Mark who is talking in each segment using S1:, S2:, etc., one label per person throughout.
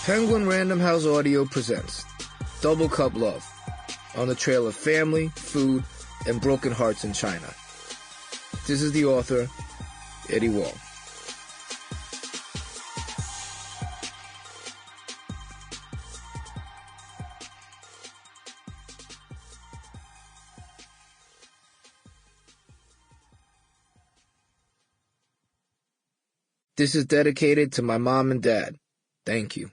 S1: Penguin Random House Audio presents Double Cup Love, on the trail of family, food, and broken hearts in China. This is the author, Eddie Huang. This is dedicated to my mom and dad. Thank you.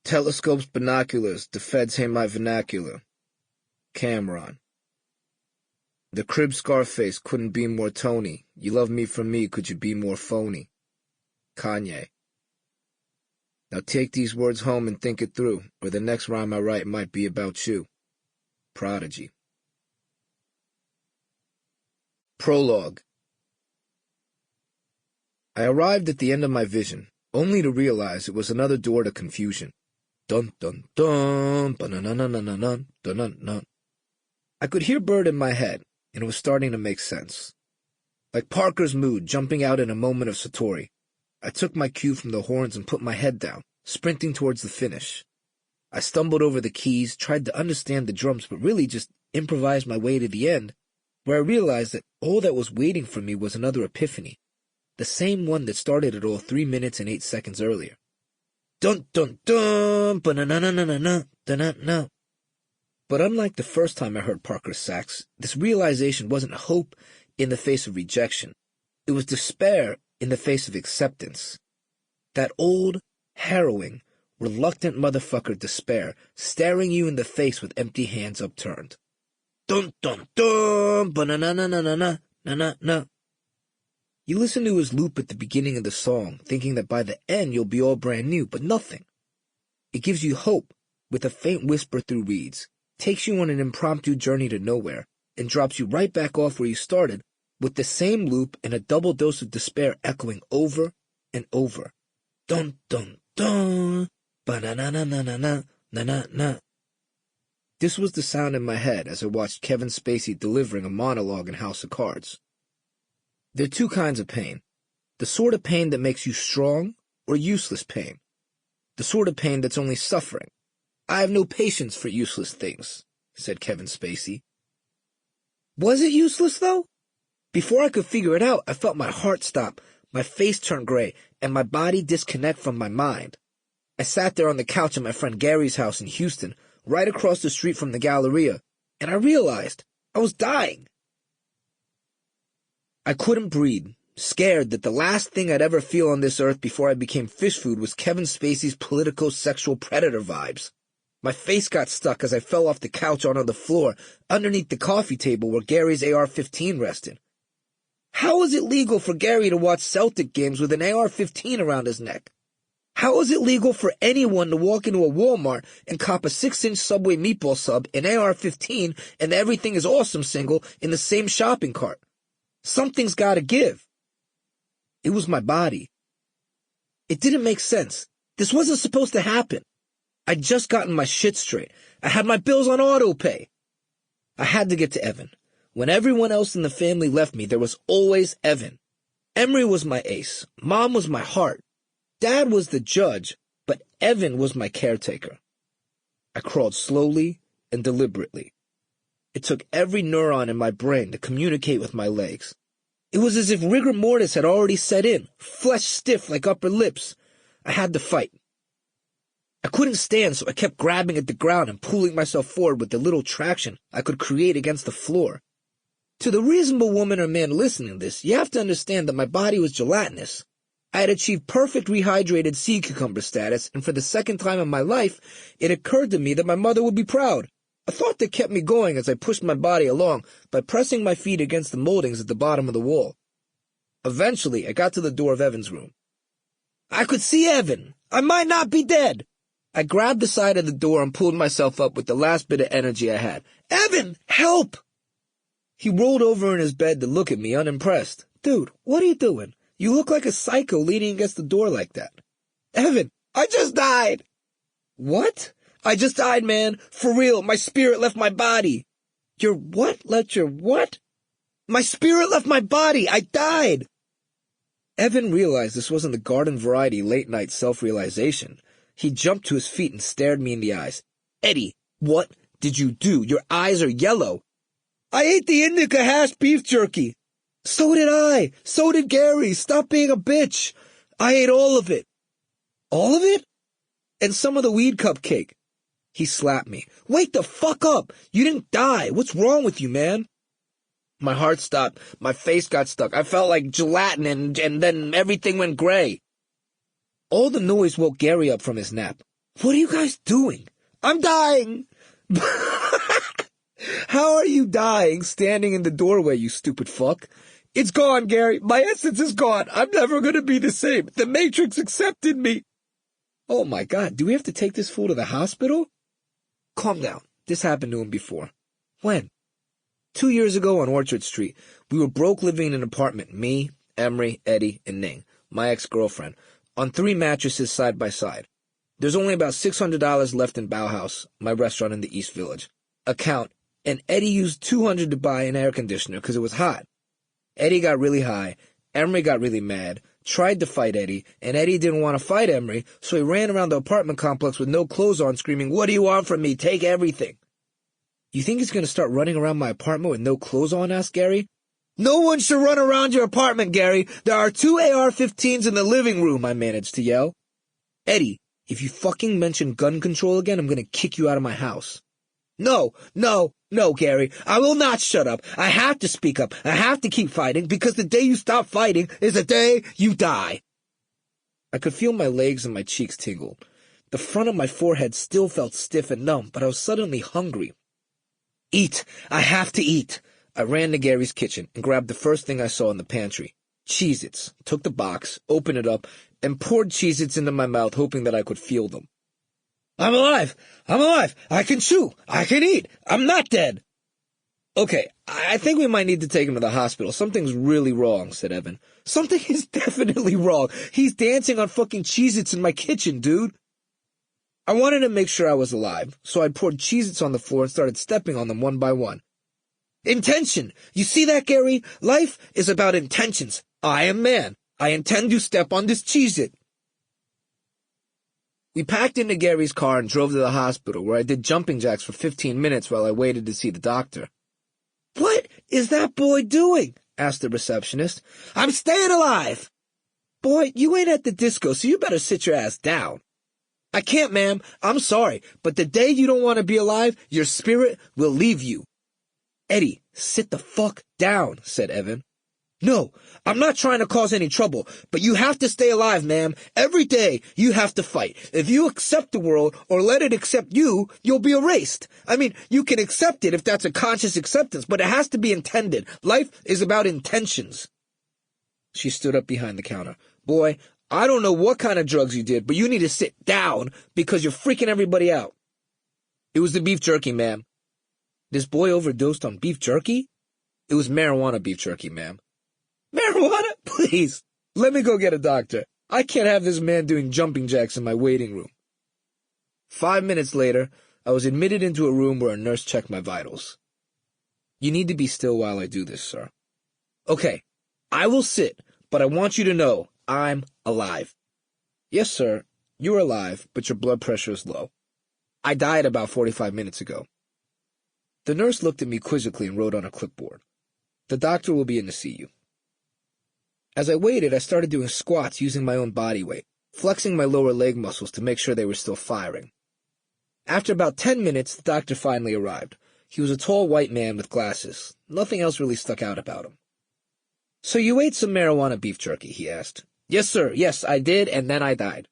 S1: Telescopes, binoculars, the feds hate my vernacular. Cameron. The crib Scarface couldn't be more Tony. You love me for me, could you be more phony? Kanye. Now take these words home and think it through, or the next rhyme I write might be about you. Prodigy. Prologue. I arrived at the end of my vision, only to realize it was another door to confusion. Dun dun dun, ba-na-na-na-na-na-na, dun-dun-dun. I could hear Bird in my head, and it was starting to make sense. Like Parker's mood jumping out in a moment of Satori, I took my cue from the horns and put my head down, sprinting towards the finish. I stumbled over the keys, tried to understand the drums, but really just improvised my way to the end, where I realized that all that was waiting for me was another epiphany, the same one that started it all 3 minutes and 8 seconds earlier. Dun dun dun, ba-na-na-na-na-na, da-na-na. But unlike the first time I heard Parker's sax, this realization wasn't hope in the face of rejection. It was despair in the face of acceptance. That old, harrowing, reluctant motherfucker despair, staring you in the face with empty hands upturned. Dun dun dun, ba-na-na-na-na-na, na-na-na. You listen to his loop at the beginning of the song, thinking that by the end you'll be all brand new, but nothing. It gives you hope, with a faint whisper through reeds, takes you on an impromptu journey to nowhere, and drops you right back off where you started, with the same loop and a double dose of despair echoing over and over. Dun dun dun, ba-na-na-na-na-na, na-na-na. This was the sound in my head as I watched Kevin Spacey delivering a monologue in House of Cards. There are two kinds of pain. The sort of pain that makes you strong, or useless pain. The sort of pain that's only suffering. I have no patience for useless things, said Kevin Spacey. Was it useless, though? Before I could figure it out, I felt my heart stop, my face turn gray, and my body disconnect from my mind. I sat there on the couch at my friend Gary's house in Houston, right across the street from the Galleria, and I realized I was dying. I couldn't breathe, scared that the last thing I'd ever feel on this earth before I became fish food was Kevin Spacey's politico-sexual predator vibes. My face got stuck as I fell off the couch onto the floor, underneath the coffee table where Gary's AR-15 rested. How is it legal for Gary to watch Celtic games with an AR-15 around his neck? How is it legal for anyone to walk into a Walmart and cop a 6-inch Subway meatball sub, an AR-15, and the Everything is Awesome single in the same shopping cart? Something's gotta give. It was my body. It didn't make sense. This wasn't supposed to happen. I'd just gotten my shit straight. I had my bills on auto pay. I had to get to Evan. When everyone else in the family left me, there was always Evan. Emery was my ace. Mom was my heart. Dad was the judge, but Evan was my caretaker. I crawled slowly and deliberately. It took every neuron in my brain to communicate with my legs. It was as if rigor mortis had already set in, flesh stiff like upper lips. I had to fight. I couldn't stand, so I kept grabbing at the ground and pulling myself forward with the little traction I could create against the floor. To the reasonable woman or man listening to this, you have to understand that my body was gelatinous. I had achieved perfect rehydrated sea cucumber status, and for the second time in my life, it occurred to me that my mother would be proud. A thought that kept me going as I pushed my body along by pressing my feet against the moldings at the bottom of the wall. Eventually, I got to the door of Evan's room. I could see Evan. I might not be dead. I grabbed the side of the door and pulled myself up with the last bit of energy I had. Evan, help! He rolled over in his bed to look at me unimpressed. Dude, what are you doing? You look like a psycho leaning against the door like that. Evan, I just died. What? I just died, man. For real, my spirit left my body. Your what? Let your what? My spirit left my body. I died. Evan realized this wasn't the garden variety late-night self-realization. He jumped to his feet and stared me in the eyes. Eddie, what did you do? Your eyes are yellow. I ate the indica hash beef jerky. So did I. So did Gary. Stop being a bitch. I ate all of it. All of it? And some of the weed cupcake. He slapped me. Wake the fuck up. You didn't die. What's wrong with you, man? My heart stopped. My face got stuck. I felt like gelatin and then everything went gray. All the noise woke Gary up from his nap. What are you guys doing? I'm dying. How are you dying standing in the doorway, you stupid fuck? It's gone, Gary. My essence is gone. I'm never going to be the same. The Matrix accepted me. Oh my God, do we have to take this fool to the hospital? Calm down. This happened to him before. When? 2 years ago on Orchard Street. We were broke living in an apartment. Me, Emery, Eddie, and Ning, my ex-girlfriend, on 3 mattresses side by side. There's only about $600 left in Bauhaus, my restaurant in the East Village. Account, and Eddie used $200 to buy an air conditioner because it was hot. Eddie got really high, Emery got really mad, tried to fight Eddie, and Eddie didn't want to fight Emery, so he ran around the apartment complex with no clothes on, screaming, "What do you want from me? Take everything." You think he's going to start running around my apartment with no clothes on? Asked Gary. No one should run around your apartment, Gary. There are 2 AR-15s in the living room, I managed to yell. Eddie, if you fucking mention gun control again, I'm going to kick you out of my house. No, Gary. I will not shut up. I have to speak up. I have to keep fighting because the day you stop fighting is the day you die. I could feel my legs and my cheeks tingle. The front of my forehead still felt stiff and numb, but I was suddenly hungry. Eat. I have to eat. I ran to Gary's kitchen and grabbed the first thing I saw in the pantry. Cheez-Its. Took the box, opened it up, and poured Cheez-Its into my mouth, hoping that I could feel them. I'm alive! I'm alive! I can chew! I can eat! I'm not dead! Okay, I think we might need to take him to the hospital. Something's really wrong, said Evan. Something is definitely wrong. He's dancing on fucking Cheez-Its in my kitchen, dude. I wanted to make sure I was alive, so I poured Cheez-Its on the floor and started stepping on them one by one. Intention! You see that, Gary? Life is about intentions. I am man. I intend to step on this Cheez-It. We packed into Gary's car and drove to the hospital, where I did jumping jacks for 15 minutes while I waited to see the doctor. What is that boy doing? Asked the receptionist. I'm staying alive. Boy, you ain't at the disco, so you better sit your ass down. I can't, ma'am. I'm sorry, but the day you don't want to be alive, your spirit will leave you. Eddie, sit the fuck down, said Evan. No, I'm not trying to cause any trouble, but you have to stay alive, ma'am. Every day, you have to fight. If you accept the world or let it accept you, you'll be erased. I mean, you can accept it if that's a conscious acceptance, but it has to be intended. Life is about intentions. She stood up behind the counter. Boy, I don't know what kind of drugs you did, but you need to sit down because you're freaking everybody out. It was the beef jerky, ma'am. This boy overdosed on beef jerky? It was marijuana beef jerky, ma'am. Marijuana? Please, let me go get a doctor. I can't have this man doing jumping jacks in my waiting room. 5 minutes later, I was admitted into a room where a nurse checked my vitals. You need to be still while I do this, sir. Okay, I will sit, but I want you to know I'm alive. Yes, sir, you're alive, but your blood pressure is low. I died about 45 minutes ago. The nurse looked at me quizzically and wrote on a clipboard. The doctor will be in to see you. As I waited, I started doing squats using my own body weight, flexing my lower leg muscles to make sure they were still firing. After about 10 minutes, the doctor finally arrived. He was a tall white man with glasses. Nothing else really stuck out about him. So you ate some marijuana beef jerky, he asked. Yes, sir. Yes, I did, and then I died.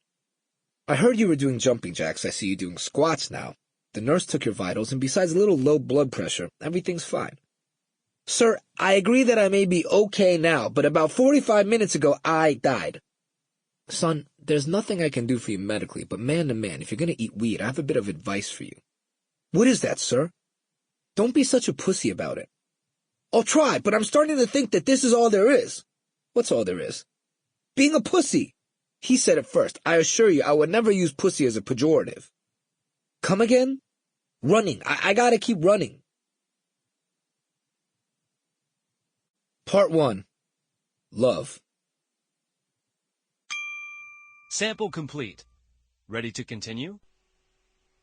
S1: I heard you were doing jumping jacks. I see you doing squats now. The nurse took your vitals, and besides a little low blood pressure, everything's fine. Sir, I agree that I may be okay now, but about 45 minutes ago, I died. Son, there's nothing I can do for you medically, but man to man, if you're going to eat weed, I have a bit of advice for you. What is that, sir? Don't be such a pussy about it. I'll try, but I'm starting to think that this is all there is. What's all there is? Being a pussy. He said it first. I assure you, I would never use pussy as a pejorative. Come again? Running. I gotta keep running. Part 1. Love.
S2: Sample complete. Ready to continue?